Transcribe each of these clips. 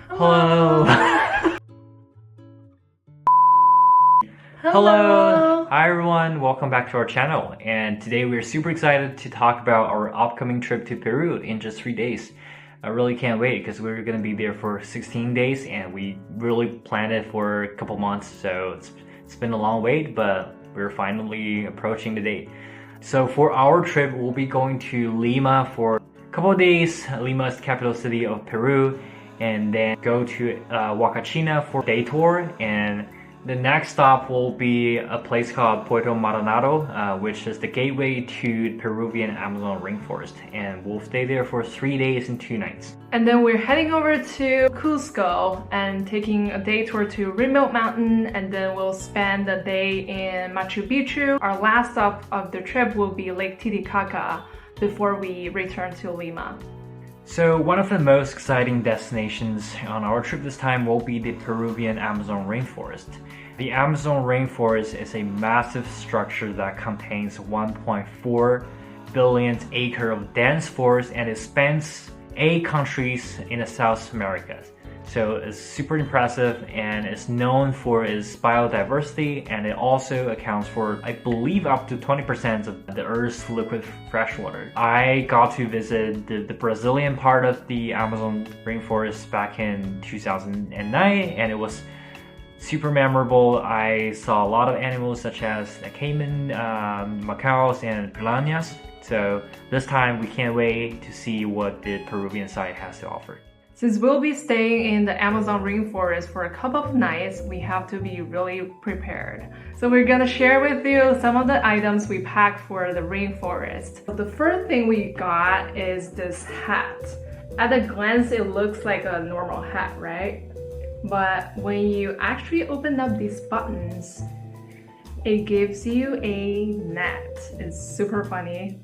Hello. Hello. Hi everyone, welcome back to our channel. And today we're super excited to talk about our upcoming trip to Peru in just 3 days. I really can't wait because we're gonna be there for 16 days and we really planned it for a couple months. So it's been a long wait, but we're finally approaching the date. So for our trip, we'll be going to Lima for a couple of days. Lima is the capital city of Peru. And then go to Huacachina for day tour, and the next stop will be a place called Puerto Maldonado, which is the gateway to Peruvian Amazon rainforest, and we'll stay there for 3 days and 2 nights. And then we're heading over to Cusco and taking a day tour to Remote Mountain, and then we'll spend the day in Machu Picchu. Our last stop of the trip will be Lake Titicaca before we return to Lima. So one of the most exciting destinations on our trip this time will be the Peruvian Amazon rainforest. The Amazon rainforest is a massive structure that contains 1.4 billion acres of dense forest, and it spans 8 countries in the South America. So it's super impressive and it's known for its biodiversity, and it also accounts for, I believe, up to 20% of the Earth's liquid freshwater. I got to visit the Brazilian part of the Amazon rainforest back in 2009 and it was super memorable. I saw a lot of animals such as caiman, macaws, and piranhas. So this time we can't wait to see what the Peruvian side has to offer. Since we'll be staying in the Amazon rainforest for a couple of nights, we have to be really prepared. So we're gonna share with you some of the items we packed for the rainforest. The first thing we got is this hat. At a glance, it looks like a normal hat, right? But when you actually open up these buttons, it gives you a net. It's super funny.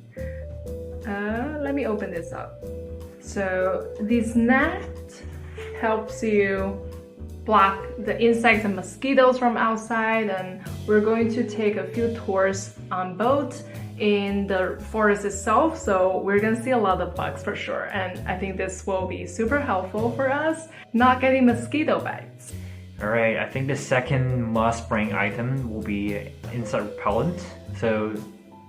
Let me open this up. So this net helps you block the insects and mosquitoes from outside, and we're going to take a few tours on boat in the forest itself, so we're gonna see a lot of bugs for sure, and I think this will be super helpful for us not getting mosquito bites. Alright, I think the second must-bring item will be insect repellent. So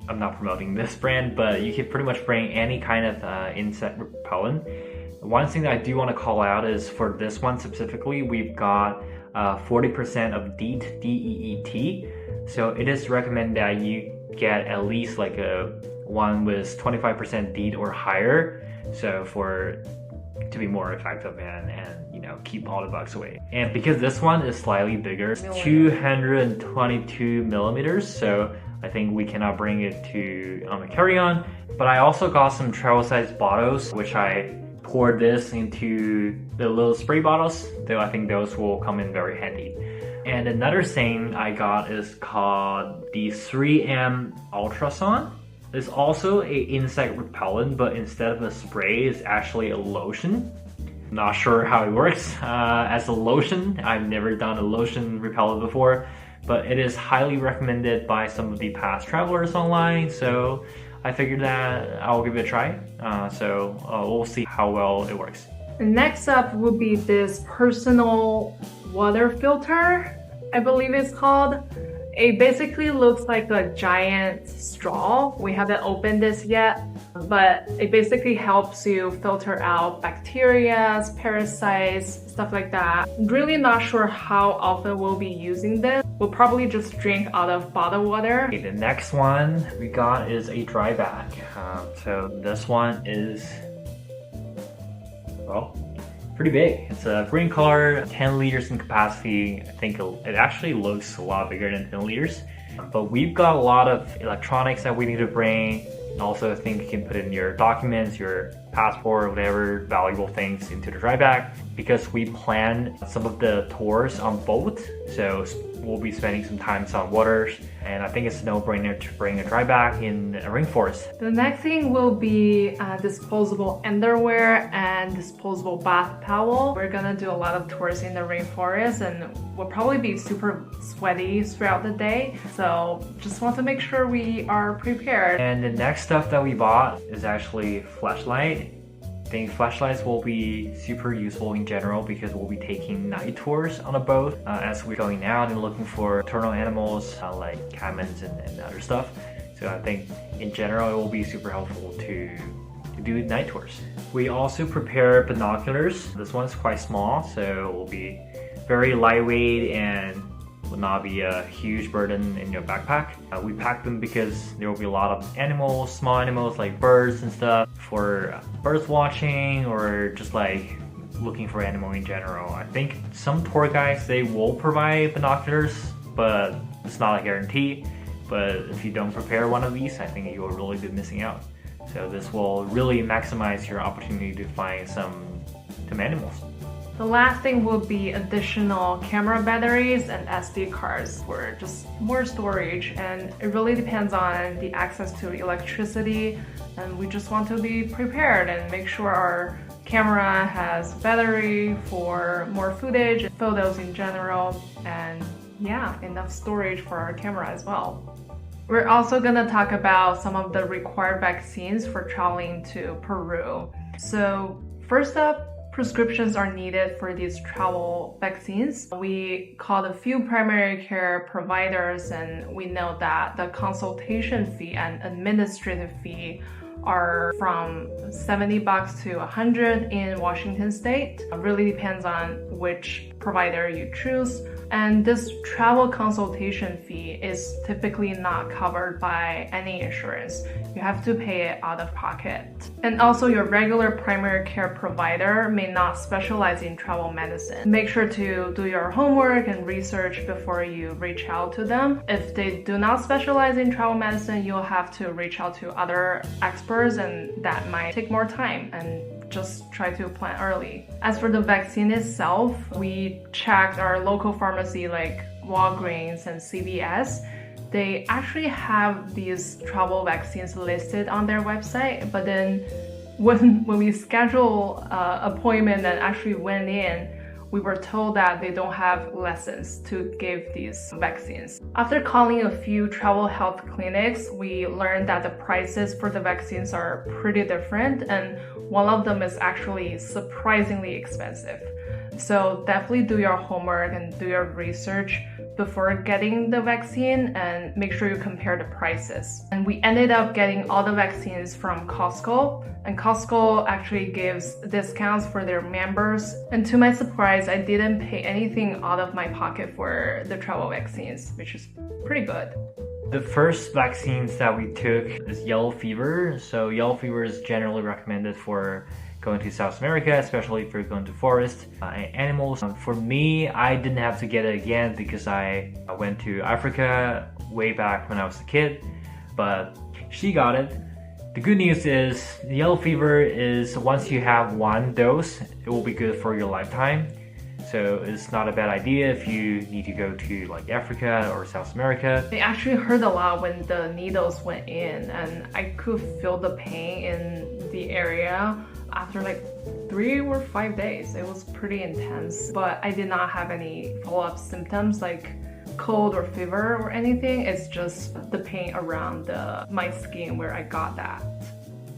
I'm not promoting this brand, but you can pretty much bring any kind of insect repellent. One thing that I do want to call out is for this one specifically, we've got 40% of DEET, D-E-E-T. So it is recommended that you get at least like a one with 25% DEET or higher. So to be more effective and you know, keep all the bugs away. And because this one is slightly bigger, it's 222 millimeters. So I think we cannot bring it to a carry-on, but I also got some travel-sized bottles, which I poured this into the little spray bottles, though I think those will come in very handy. And another thing I got is called the 3M Ultrason. It's also an insect repellent, but instead of a spray, it's actually a lotion. Not sure how it works as a lotion. I've never done a lotion repellent before, but it is highly recommended by some of the past travelers online, so I figured that I'll give it a try. We'll see how well it works. Next up would be this personal water filter, I believe it's called. It basically looks like a giant straw. We haven't opened this yet, but it basically helps you filter out bacteria, parasites, stuff like that. Really not sure how often we'll be using this. We'll probably just drink out of bottled water. Okay, the next one we got is a dry bag. So this one is, well, pretty big. It's a green color, 10 liters in capacity. I think it actually looks a lot bigger than 10 liters. But we've got a lot of electronics that we need to bring. And also I think you can put in your documents, your passport, whatever valuable things into the dry bag, because we plan some of the tours on boat. So we'll be spending some time on waters, and I think it's a no-brainer to bring a dry bag in a rainforest. The next thing will be disposable underwear and disposable bath towel. We're gonna do a lot of tours in the rainforest and we'll probably be super sweaty throughout the day, so just want to make sure we are prepared. And the next stuff that we bought is actually flashlight. I think flashlights will be super useful in general because we'll be taking night tours on a boat as we're going out and looking for nocturnal animals like caimans and other stuff. So I think in general it will be super helpful to do night tours. We also prepare binoculars. This one's quite small, so it will be very lightweight and will not be a huge burden in your backpack. We pack them because there will be a lot of animals, small animals like birds and stuff, for birds watching or just like looking for animal in general. I think some tour guides, they will provide binoculars, but it's not a guarantee. But if you don't prepare one of these, I think you will really be missing out. So this will really maximize your opportunity to find some animals. The last thing will be additional camera batteries and SD cards for just more storage, and it really depends on the access to electricity, and we just want to be prepared and make sure our camera has battery for more footage and photos in general, and yeah, enough storage for our camera as well. We're also gonna talk about some of the required vaccines for traveling to Peru. So first up, prescriptions are needed for these travel vaccines. We called a few primary care providers, and we know that the consultation fee and administrative fee are from $70 to $100 in Washington state. It really depends on which provider you choose. And this travel consultation fee is typically not covered by any insurance. You have to pay it out of pocket. And also your regular primary care provider may not specialize in travel medicine. Make sure to do your homework and research before you reach out to them. If they do not specialize in travel medicine, you'll have to reach out to other experts, and that might take more time, and just try to plan early. As for the vaccine itself, we checked our local pharmacy like Walgreens and CVS. They actually have these travel vaccines listed on their website, but then when we schedule an appointment and actually went in, we were told that they don't have lessons to give these vaccines. After calling a few travel health clinics, we learned that the prices for the vaccines are pretty different, and one of them is actually surprisingly expensive. So definitely do your homework and do your research before getting the vaccine, and make sure you compare the prices. And we ended up getting all the vaccines from Costco, and Costco actually gives discounts for their members. And to my surprise, I didn't pay anything out of my pocket for the travel vaccines, which is pretty good. The first vaccines that we took is yellow fever. So yellow fever is generally recommended for going to South America, especially if you're going to forest and animals. For me, I didn't have to get it again because I went to Africa way back when I was a kid, but she got it. The good news is the yellow fever is once you have one dose, it will be good for your lifetime. So it's not a bad idea if you need to go to like Africa or South America. I actually hurt a lot when the needles went in, and I could feel the pain in the area after like 3 or 5 days. It was pretty intense, but I did not have any follow-up symptoms like cold or fever or anything. It's just the pain around my skin where I got that.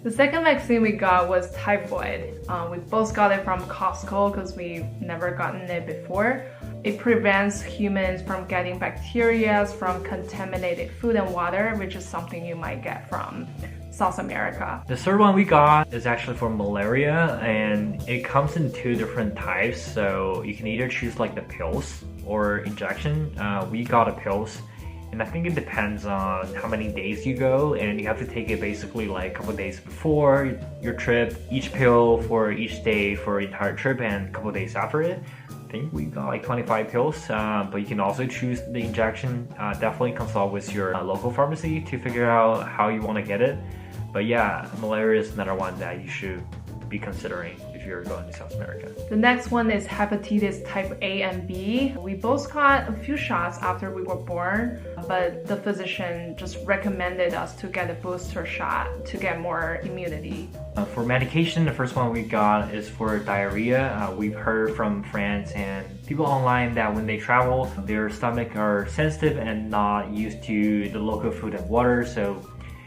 The second vaccine we got was typhoid. We both got it from Costco because we've never gotten it before. It prevents humans from getting bacteria from contaminated food and water, which is something you might get from South America. The third one we got is actually for malaria, and it comes in 2 different types. So you can either choose like the pills or injection. We got a pills. And I think it depends on how many days you go, and you have to take it basically like a couple days before your trip, each pill for each day for your entire trip, and a couple days after it. I think we got like 25 pills, but you can also choose the injection. Definitely consult with your local pharmacy to figure out how you want to get it. But yeah, malaria is another one that you should be considering if you're going to South America. The next one is hepatitis type A and B. We both got a few shots after we were born, but the physician just recommended us to get a booster shot to get more immunity. For medication, the first one we got is for diarrhea. We've heard from friends and people online that when they travel, their stomach are sensitive and not used to the local food and water, so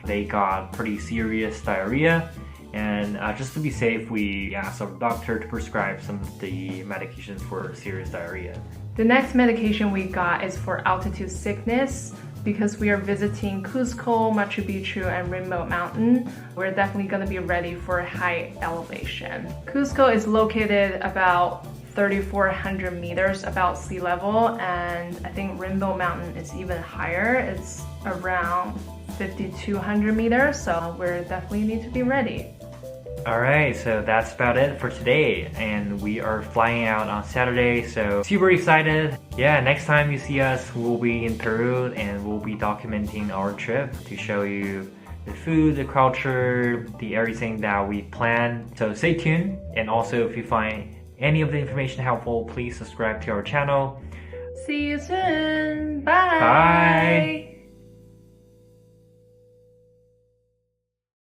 they got pretty serious diarrhea. And just to be safe, we asked our doctor to prescribe some of the medications for serious diarrhea. The next medication we got is for altitude sickness. Because we are visiting Cusco, Machu Picchu, and Rainbow Mountain, we're definitely going to be ready for high elevation. Cusco is located about 3,400 meters above sea level, and I think Rainbow Mountain is even higher. It's around 5,200 meters, so we definitely need to be ready. Alright, so that's about it for today, and we are flying out on Saturday, so super excited. Yeah, next time you see us, we'll be in Peru and we'll be documenting our trip to show you the food, the culture, the everything that we planned. So stay tuned, and also if you find any of the information helpful, please subscribe to our channel. See you soon. Bye. Bye.